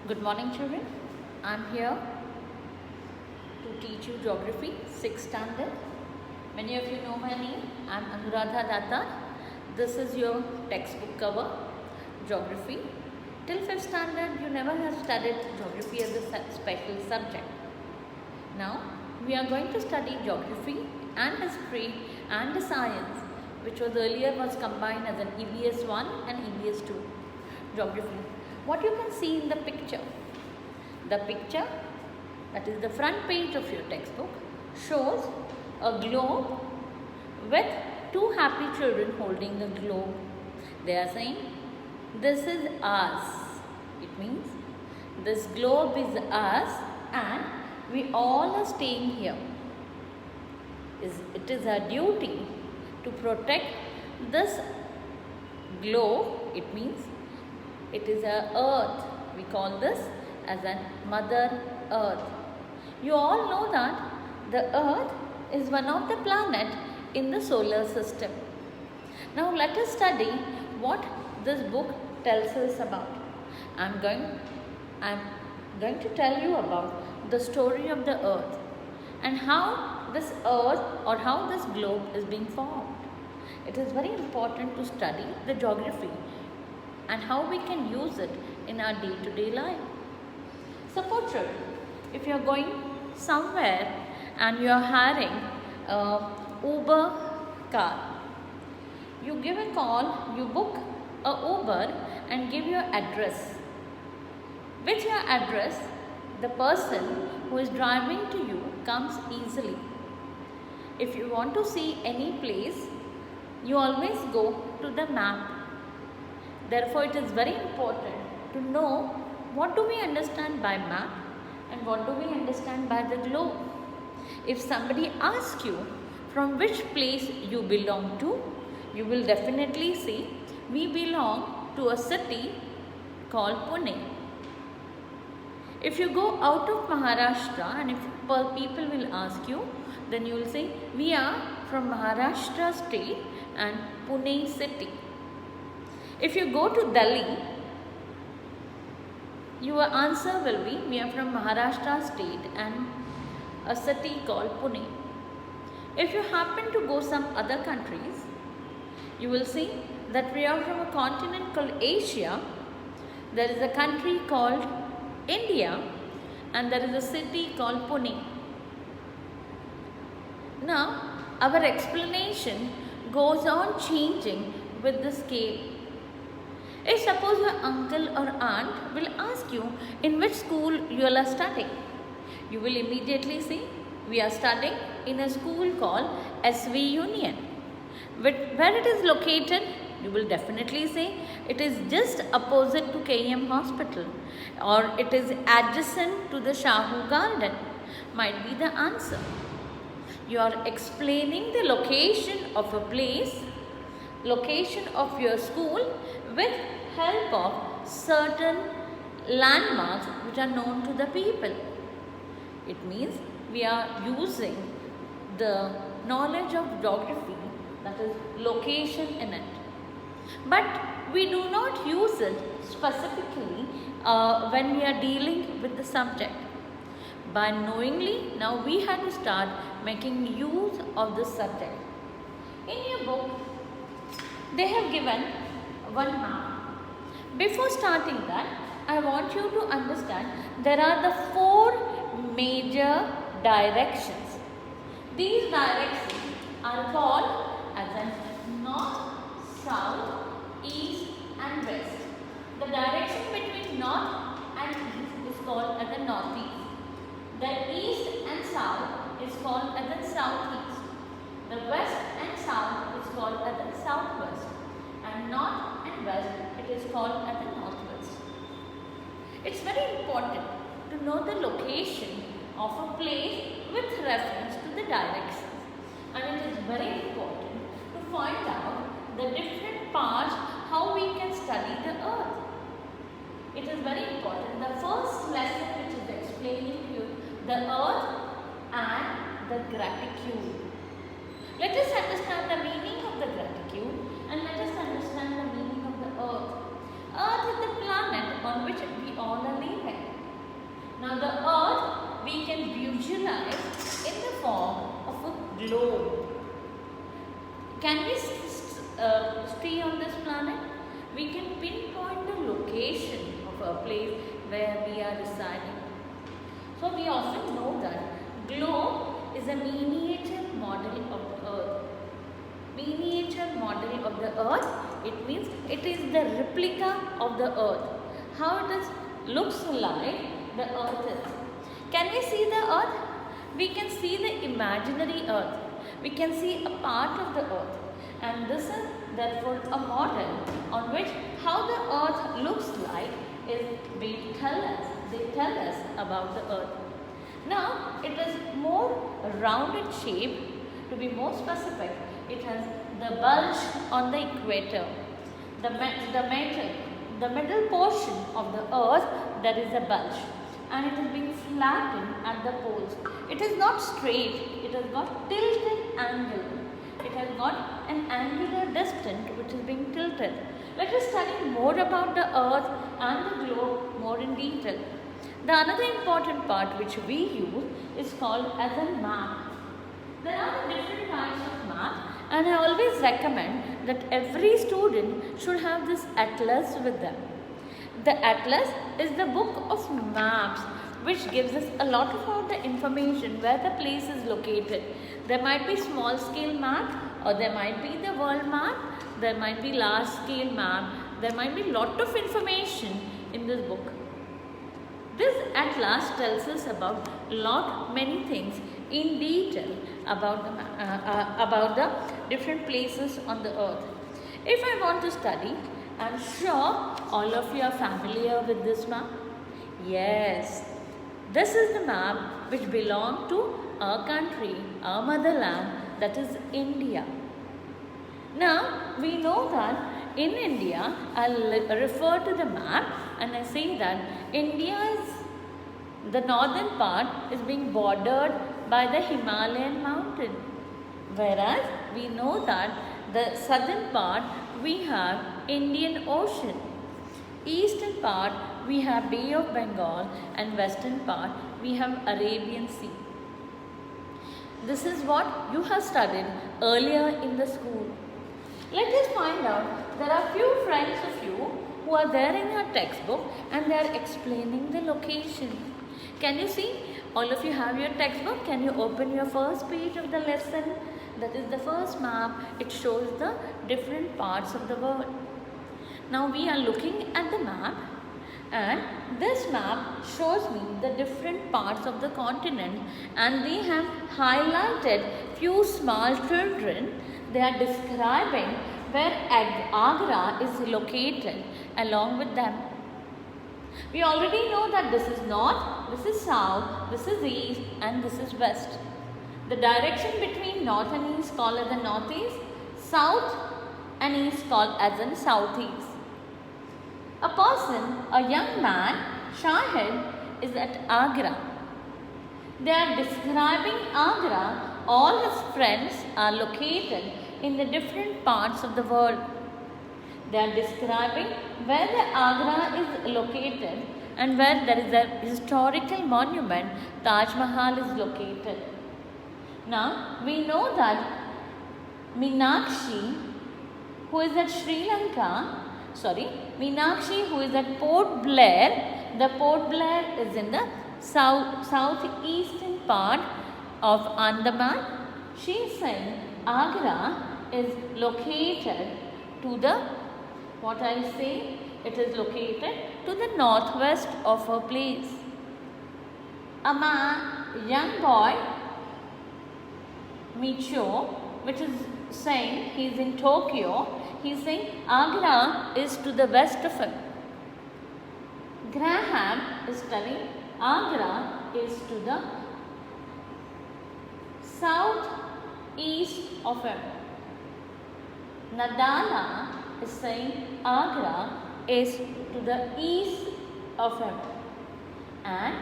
Good morning, children. I'm here to teach you geography, 6th standard. Many of you know my name. I'm Anuradha Datta. This is your textbook cover, geography. Till 5th standard, you never have studied geography as a special subject. Now, we are going to study geography and history and science, which was earlier combined as an EVS 1 and EVS 2 geography. What you can see in the picture, that is the front page of your textbook, shows a globe with two happy children holding the globe. They are saying, this is us. It means this globe is us and we all are staying here. It is our duty to protect this globe. It means it is our earth. We call this as a Mother Earth. You all know that the earth is one of the planets in the solar system. Now let us study what this book tells us about. I'm going to tell you about the story of the earth and how this earth or how this globe is being formed. It is very important to study the geography and how we can use it in our day-to-day life. Suppose children, if you are going somewhere and you are hiring a Uber car, you give a call, you book a Uber and give your address. With your address, the person who is driving to you comes easily. If you want to see any place, you always go to the map. Therefore, it is very important to know what do we understand by map and what do we understand by the globe. If somebody asks you from which place you belong to, you will definitely say, we belong to a city called Pune. If you go out of Maharashtra and if people will ask you, then you will say, we are from Maharashtra state and Pune city. If you go to Delhi, your answer will be, we are from Maharashtra state and a city called Pune. If you happen to go some other countries, you will see that we are from a continent called Asia. There is a country called India and there is a city called Pune. Now, our explanation goes on changing with the scale. If suppose your uncle or aunt will ask you in which school you are studying, you will immediately say, we are studying in a school called SV Union. Where it is located, you will definitely say it is just opposite to KM Hospital or it is adjacent to the Shahu Garden, might be the answer. You are explaining the location of a place, location of your school with help of certain landmarks which are known to the people. It means we are using the knowledge of geography, that is location in it. But we do not use it specifically when we are dealing with the subject. By knowingly, now we have to start making use of this subject. In your book, they have given one map. Before starting that, I want you to understand there are the 4 major directions. These directions are called as a north, south, east and west. The direction between north and east is called as the northeast. The east and south is called as the southeast. The west and south is called as the southwest. And north and west, it is called as the northwest. It's very important to know the location of a place with reference to the directions. And it is very important to find out the different parts how we can study the earth. It is very important. The first lesson which is explaining to you the earth and the gratitude. Let us understand the meaning of the gratitude and let us understand the meaning of the earth. Earth is the planet on which we all are living. place where we are residing. So we often know that globe is a miniature model of the earth. Miniature model of the earth, it means it is the replica of the earth. How it is looks like the earth is. Can we see the earth? We can see the imaginary earth. We can see a part of the earth. And this is therefore a model on which how the earth looks like is they tell us about the earth. Now it is more rounded shape. To be more specific, it has the bulge on the equator. The middle portion of the earth, there is a bulge, and it is being flattened at the poles. It is not straight, it has got tilted angle. It has got an angular distance which is being tilted. Let us study more about the earth and the globe more in detail. The another important part which we use is called as a map. There are different kinds of map, and I always recommend that every student should have this atlas with them. The atlas is the book of maps which gives us a lot about the information where the place is located. There might be small scale map, or there might be the world map, there might be large scale map, there might be lot of information in this book. This atlas tells us about many things in detail about the different places on the earth. If I want to study, I am sure all of you are familiar with this map. Yes, this is the map which belongs to our country, our motherland, that is India. Now we know that in India, I'll refer to the map and I say that India's the northern part is being bordered by the Himalayan mountain, whereas we know that the southern part we have Indian Ocean, eastern part we have Bay of Bengal, and western part we have Arabian Sea. This is what you have studied earlier in the school. Let us find out, there are few friends of you who are there in your textbook and they are explaining the location. Can you see? All of you have your textbook. Can you open your first page of the lesson? That is the first map. It shows the different parts of the world. Now we are looking at the map, and this map shows me the different parts of the continent, and they have highlighted few small children. They are describing where Agra is located along with them. We already know that this is north, this is south, this is east, and this is west. The direction between north and east called as the northeast, south and east called as in southeast. A person, a young man, Shahid, is at Agra. They are describing Agra. All his friends are located in the different parts of the world. They are describing where the Agra is located and where there is a historical monument, Taj Mahal, is located. Now we know that Meenakshi, who is at Meenakshi, who is at Port Blair, the Port Blair is in the southeastern part of Andaman. She is saying Agra is located to the, it is located to the northwest of her place. A young boy, Michio, which is saying he is in Tokyo, he is saying Agra is to the west of him. Graham is telling Agra is to the southeast of him. Nadala is saying Agra is to the east of him. And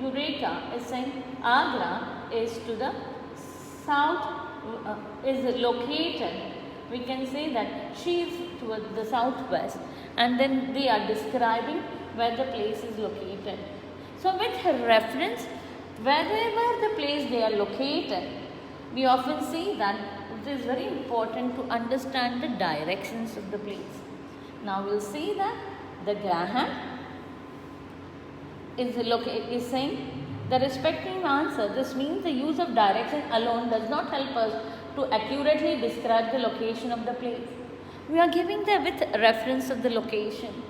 Eureka is saying Agra is to the south, is located. We can say that she is towards the southwest, and then they are describing where the place is located. So with her reference, wherever the place they are located, we often see that it is very important to understand the directions of the place. Now we'll see that the Graham is saying the respective answer. This means the use of direction alone does not help us to accurately describe the location of the place. We are giving the with reference of the location.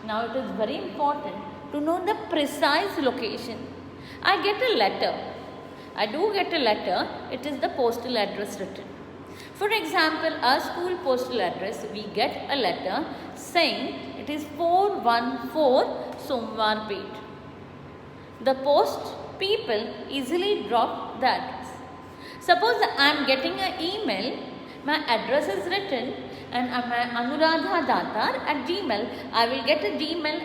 Now it is very important to know the precise location. I get a letter. I do get a letter. It is the postal address written. For example, our school postal address, we get a letter saying it is 414 Somwarpet. The post people easily drop the address. Suppose I am getting an email, my address is written and my Anuradha Datar at Gmail. I will get a Gmail,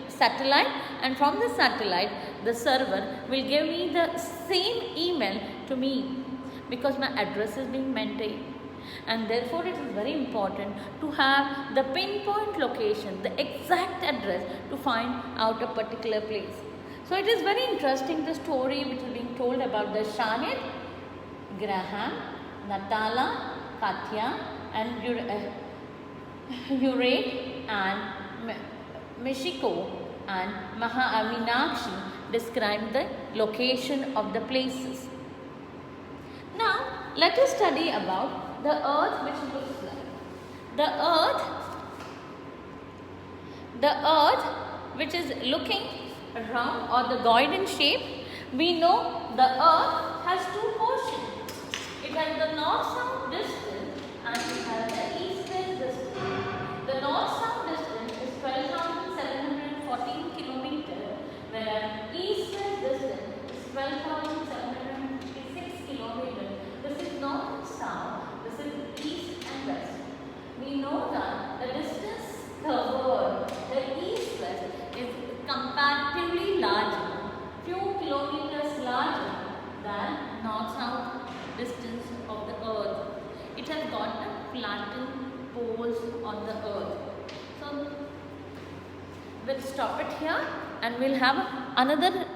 satellite, and from the satellite the server will give me the same email to me because my address is being maintained. And therefore it is very important to have the pinpoint location, the exact address to find out a particular place. So it is very interesting, the story which is being told about the Shahid, Graham, Natala, Katya and Urate and Mishiko and Meenakshi describe the location of the places. Now let us study about the earth which looks like. The earth which is looking round or the Goiden shape, we know the earth has two portions. It has the north-south distance and it has the east-west distance. The north-south distance is 12,714 kilometers, whereas east-west distance is 12,756 kilometers. This is north and south, this is east and west. We know that the distance covered, the east-west, is comparatively larger, few kilometers larger than north-south distance of the earth. It has got the flattened poles on the earth. So we'll stop it here and we'll have another